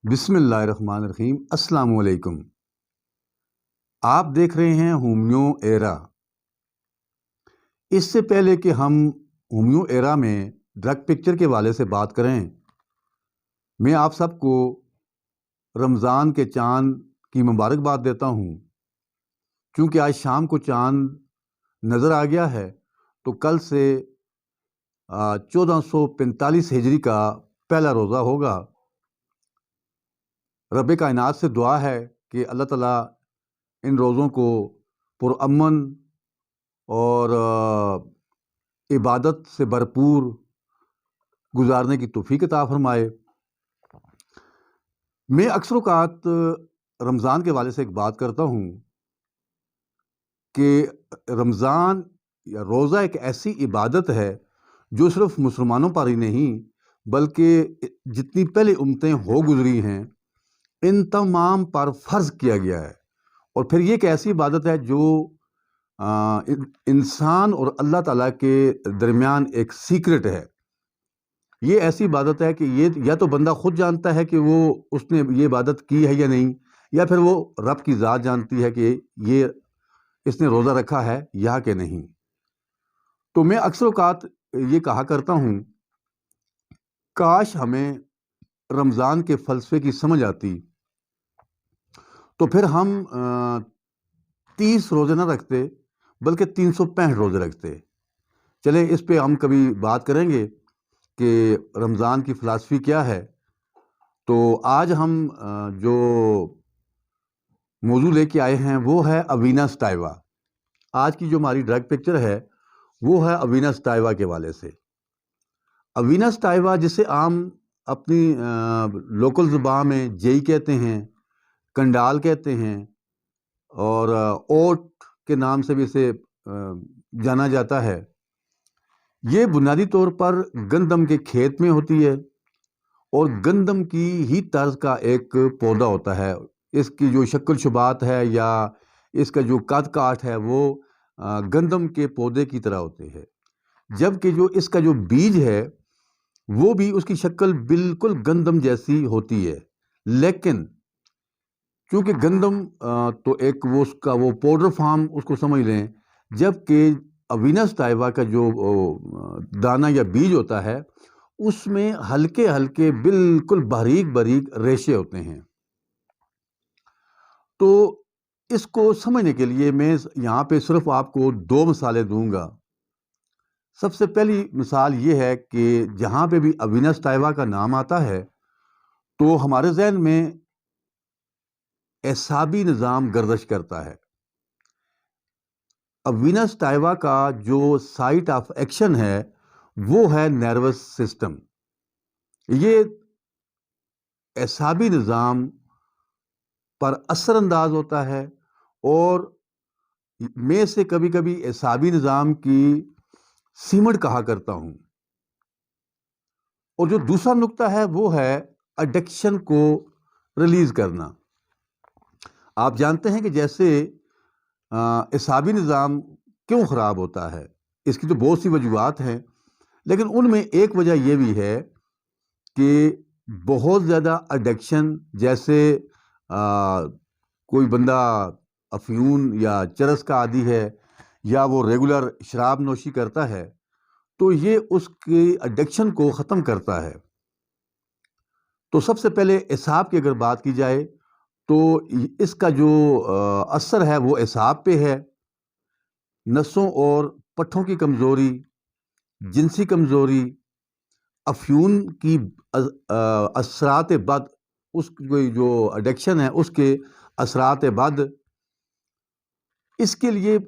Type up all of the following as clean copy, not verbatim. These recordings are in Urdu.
بسم اللہ الرحمن الرحیم۔ السلام علیکم۔ آپ دیکھ رہے ہیں ہومیو ایرا۔ اس سے پہلے کہ ہم ہومیو ایرا میں ڈرگ پکچر کے حوالے سے بات کریں، میں آپ سب کو رمضان کے چاند کی مبارکباد دیتا ہوں۔ چونکہ آج شام کو چاند نظر آ گیا ہے تو کل سے 1445 ہجری کا پہلا روزہ ہوگا۔ رب کائنات سے دعا ہے کہ اللہ تعالیٰ ان روزوں کو پرامن اور عبادت سے بھرپور گزارنے کی توفیق عطا فرمائے۔ میں اکثر اوقات رمضان کے حوالے سے ایک بات کرتا ہوں کہ رمضان یا روزہ ایک ایسی عبادت ہے جو صرف مسلمانوں پر ہی نہیں بلکہ جتنی پہلے امتیں ہو گزری ہیں ان تمام پر فرض کیا گیا ہے۔ اور پھر یہ ایک ایسی عبادت ہے جو انسان اور اللہ تعالیٰ کے درمیان ایک سیکرٹ ہے۔ یہ ایسی عبادت ہے کہ یہ یا تو بندہ خود جانتا ہے کہ وہ اس نے یہ عبادت کی ہے یا نہیں، یا پھر وہ رب کی ذات جانتی ہے کہ یہ اس نے روزہ رکھا ہے یا کہ نہیں۔ تو میں اکثر اوقات یہ کہا کرتا ہوں، کاش ہمیں رمضان کے فلسفے کی سمجھ آتی تو پھر ہم 30 روزے نہ رکھتے بلکہ 365 روزے رکھتے۔ چلے اس پہ ہم کبھی بات کریں گے کہ رمضان کی فلسفی کیا ہے۔ تو آج ہم جو موضوع لے کے آئے ہیں وہ ہے اوینا سٹائوا۔ آج کی جو ہماری ڈرگ پکچر ہے وہ ہے اوینا سٹائوا کے حوالے سے۔ اوینا سٹائوا جسے عام اپنی لوکل زبان میں جئی کہتے ہیں، کنڈال کہتے ہیں، اور اوٹ کے نام سے بھی اسے جانا جاتا ہے۔ یہ بنیادی طور پر گندم کے کھیت میں ہوتی ہے اور گندم کی ہی طرز کا ایک پودا ہوتا ہے۔ اس کی جو شکل شبات ہے یا اس کا جو قد کاٹ ہے وہ گندم کے پودے کی طرح ہوتے ہیں، جبکہ جو اس کا جو بیج ہے وہ بھی اس کی شکل بالکل گندم جیسی ہوتی ہے۔ لیکن چونکہ گندم تو ایک وہ اس کا وہ پاؤڈر فارم اس کو سمجھ لیں، جبکہ اوینا سٹائوا کا جو دانہ یا بیج ہوتا ہے اس میں ہلکے ہلکے بالکل باریک باریک ریشے ہوتے ہیں۔ تو اس کو سمجھنے کے لیے میں یہاں پہ صرف آپ کو 2 مثالیں دوں گا۔ سب سے پہلی مثال یہ ہے کہ جہاں پہ بھی اوینا سٹائوا کا نام آتا ہے تو ہمارے ذہن میں اعصابی نظام گردش کرتا ہے۔ اوینا سٹائوا کا جو سائٹ آف ایکشن ہے وہ ہے نروس سسٹم۔ یہ اعصابی نظام پر اثر انداز ہوتا ہے، اور میں سے کبھی کبھی اعصابی نظام کی سیمٹ کہا کرتا ہوں۔ اور جو دوسرا نقطہ ہے وہ ہے ایڈکشن کو ریلیز کرنا۔ آپ جانتے ہیں کہ جیسے اعصابی نظام کیوں خراب ہوتا ہے، اس کی تو بہت سی وجوہات ہیں، لیکن ان میں ایک وجہ یہ بھی ہے کہ بہت زیادہ ایڈکشن، جیسے کوئی بندہ افیون یا چرس کا عادی ہے یا وہ ریگولر شراب نوشی کرتا ہے تو یہ اس کی ایڈکشن کو ختم کرتا ہے۔ تو سب سے پہلے اعصاب کی اگر بات کی جائے تو اس کا جو اثر ہے وہ اعصاب پہ ہے۔ نسوں اور پٹھوں کی کمزوری، جنسی کمزوری، افیون کی اثرات بد، اس کی جو ایڈکشن ہے اس کے اثرات بد، اس کے لیے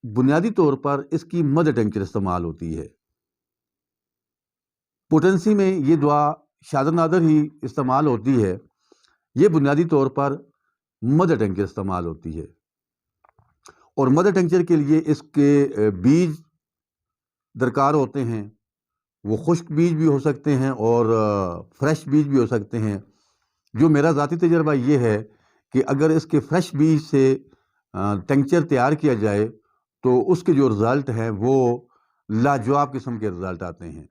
بنیادی طور پر اس کی مدر ٹنکچر استعمال ہوتی ہے۔ پوٹنسی میں یہ دوا شادر نادر ہی استعمال ہوتی ہے، یہ بنیادی طور پر مدر ٹنکچر استعمال ہوتی ہے۔ اور مدر ٹنکچر کے لیے اس کے بیج درکار ہوتے ہیں، وہ خشک بیج بھی ہو سکتے ہیں اور فریش بیج بھی ہو سکتے ہیں۔ جو میرا ذاتی تجربہ یہ ہے کہ اگر اس کے فریش بیج سے ٹنکچر تیار کیا جائے تو اس کے جو رزلٹ ہیں وہ لاجواب قسم کے رزلٹ آتے ہیں۔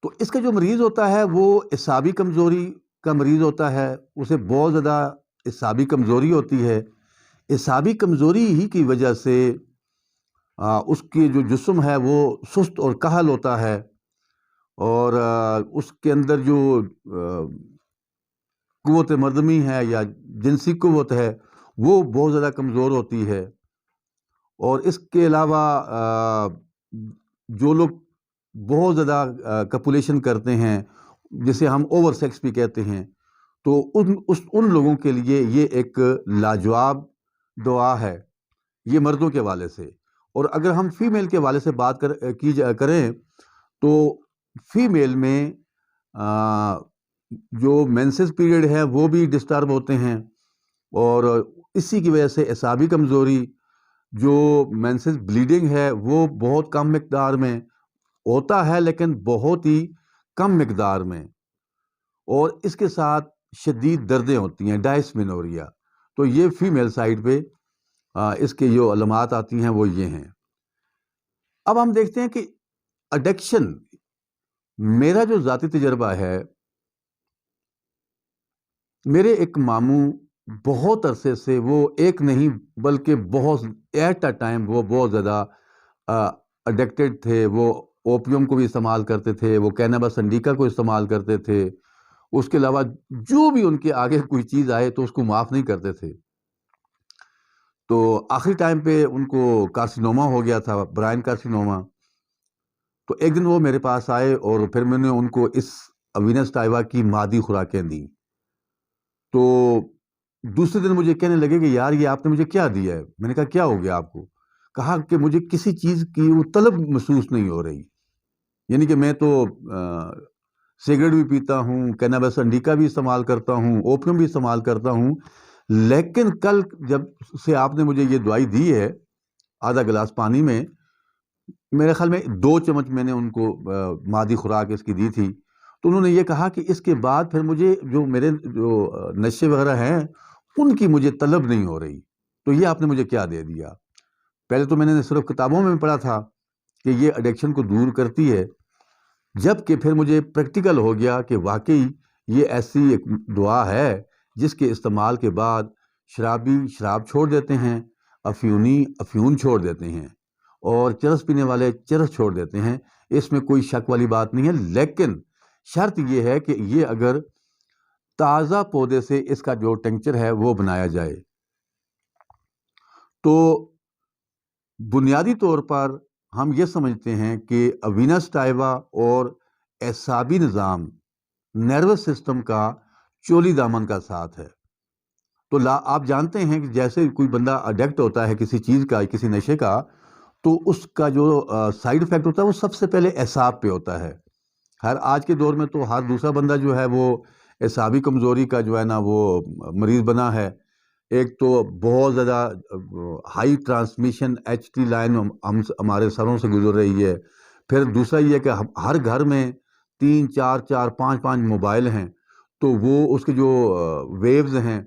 تو اس کا جو مریض ہوتا ہے وہ اعصابی کمزوری کا مریض ہوتا ہے، اسے بہت زیادہ اعصابی کمزوری ہوتی ہے۔ اعصابی کمزوری ہی کی وجہ سے اس کی جو جسم ہے وہ سست اور کاہل ہوتا ہے، اور اس کے اندر جو قوت مردمی ہے یا جنسی قوت ہے وہ بہت زیادہ کمزور ہوتی ہے۔ اور اس کے علاوہ جو لوگ بہت زیادہ کپولیشن کرتے ہیں، جسے ہم اوور سیکس بھی کہتے ہیں، تو ان لوگوں کے لیے یہ ایک لاجواب دعا ہے، یہ مردوں کے والے سے۔ اور اگر ہم فیمیل کے والے سے بات کریں تو فیمیل میں جو مینسز پیریڈ ہے وہ بھی ڈسٹرب ہوتے ہیں، اور اسی کی وجہ سے اعصابی کمزوری، جو مینسز بلیڈنگ ہے وہ بہت کم مقدار میں ہوتا ہے، لیکن بہت ہی کم مقدار میں، اور اس کے ساتھ شدید دردیں ہوتی ہیں، ڈائسمینوریا۔ تو یہ فیمیل سائڈ پہ اس کے جو علامات آتی ہیں وہ یہ ہیں۔ اب ہم دیکھتے ہیں کہ ایڈکشن، میرا جو ذاتی تجربہ ہے، میرے ایک ماموں بہت عرصے سے، وہ ایک نہیں بلکہ بہت ایٹ اے ٹائم وہ بہت زیادہ ایڈکٹڈ تھے۔ وہ اوپیم کو بھی استعمال کرتے تھے، وہ کینابس انڈیکا کو استعمال کرتے تھے، اس کے علاوہ جو بھی ان کے آگے کوئی چیز آئے تو اس کو معاف نہیں کرتے تھے۔ تو آخری ٹائم پہ ان کو کارسینوما ہو گیا تھا، برائن کارسینوما۔ تو ایک دن وہ میرے پاس آئے اور پھر میں نے ان کو اس اوینس ٹائوا کی مادی خوراکیں دیں۔ تو دوسرے دن مجھے کہنے لگے کہ یار یہ آپ نے مجھے کیا دیا ہے؟ میں نے کہا کیا ہو گیا آپ کو؟ کہا کہ مجھے کسی چیز کی وہ طلب محسوس نہیں ہو رہی، یعنی کہ میں تو سگریٹ بھی پیتا ہوں، کینابس انڈیکا بھی استعمال کرتا ہوں، اوپیم بھی استعمال کرتا ہوں، لیکن کل جب سے آپ نے مجھے یہ دوائی دی ہے، آدھا گلاس پانی میں، میرے خیال میں 2 چمچ میں نے ان کو مادی خوراک اس کی دی تھی، تو انہوں نے یہ کہا کہ اس کے بعد پھر مجھے جو میرے جو نشے وغیرہ ہیں ان کی مجھے طلب نہیں ہو رہی، تو یہ آپ نے مجھے کیا دے دیا؟ پہلے تو میں نے صرف کتابوں میں پڑھا تھا کہ یہ ایڈکشن کو دور کرتی ہے، جب کہ پھر مجھے پریکٹیکل ہو گیا کہ واقعی یہ ایسی ایک دعا ہے جس کے استعمال کے بعد شرابی شراب چھوڑ دیتے ہیں، افیونی افیون چھوڑ دیتے ہیں، اور چرس پینے والے چرس چھوڑ دیتے ہیں۔ اس میں کوئی شک والی بات نہیں ہے، لیکن شرط یہ ہے کہ یہ اگر تازہ پودے سے اس کا جو ٹنکچر ہے وہ بنایا جائے۔ تو بنیادی طور پر ہم یہ سمجھتے ہیں کہ اوینس ٹائوا اور اعصابی نظام، نروس سسٹم کا چولی دامن کا ساتھ ہے۔ تو آپ جانتے ہیں کہ جیسے کوئی بندہ اڈکٹ ہوتا ہے کسی چیز کا، کسی نشے کا، تو اس کا جو سائیڈ افیکٹ ہوتا ہے وہ سب سے پہلے اعصاب پہ ہوتا ہے۔ آج کے دور میں تو ہر دوسرا بندہ جو ہے وہ اعصابی کمزوری کا جو ہے نا وہ مریض بنا ہے۔ ایک تو بہت زیادہ ہائی ٹرانسمیشن HT لائن ہمارے سروں سے گزر رہی ہے، پھر دوسرا یہ کہ ہر گھر میں 3 4 4 5 5 موبائل ہیں، تو وہ اس کے جو ویوز ہیں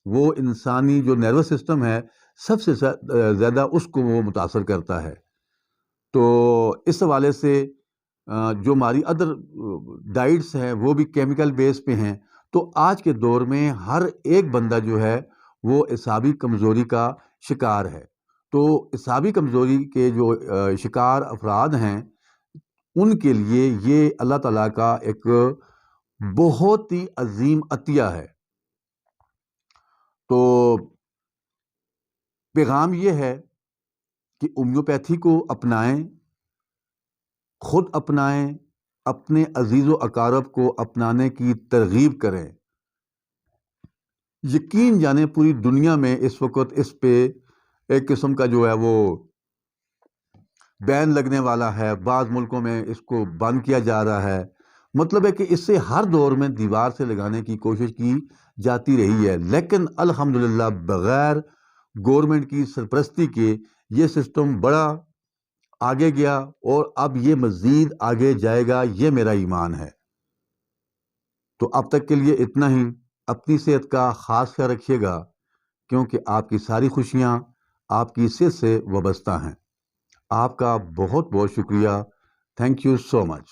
وہ انسانی جو نروس سسٹم ہے سب سے زیادہ اس کو وہ متاثر کرتا ہے۔ تو اس حوالے سے جو ہماری ادر ڈائٹس ہیں وہ بھی کیمیکل بیس پہ ہیں، تو آج کے دور میں ہر ایک بندہ جو ہے وہ اعصابی کمزوری کا شکار ہے۔ تو اعصابی کمزوری کے جو شکار افراد ہیں ان کے لیے یہ اللہ تعالیٰ کا ایک بہت ہی عظیم عطیہ ہے۔ تو پیغام یہ ہے کہ ہومیوپیتھی کو اپنائیں، خود اپنائیں، اپنے عزیز و اقارب کو اپنانے کی ترغیب کریں۔ یقین جانیں پوری دنیا میں اس وقت اس پہ ایک قسم کا جو ہے وہ بین لگنے والا ہے، بعض ملکوں میں اس کو بند کیا جا رہا ہے۔ مطلب ہے کہ اس سے ہر دور میں دیوار سے لگانے کی کوشش کی جاتی رہی ہے، لیکن الحمدللہ بغیر گورنمنٹ کی سرپرستی کے یہ سسٹم بڑا آگے گیا، اور اب یہ مزید آگے جائے گا، یہ میرا ایمان ہے۔ تو اب تک کے لیے اتنا ہی۔ اپنی صحت کا خاص خیال رکھیے گا، کیونکہ آپ کی ساری خوشیاں آپ کی صحت سے وابستہ ہیں۔ آپ کا بہت بہت شکریہ۔ Thank you so much.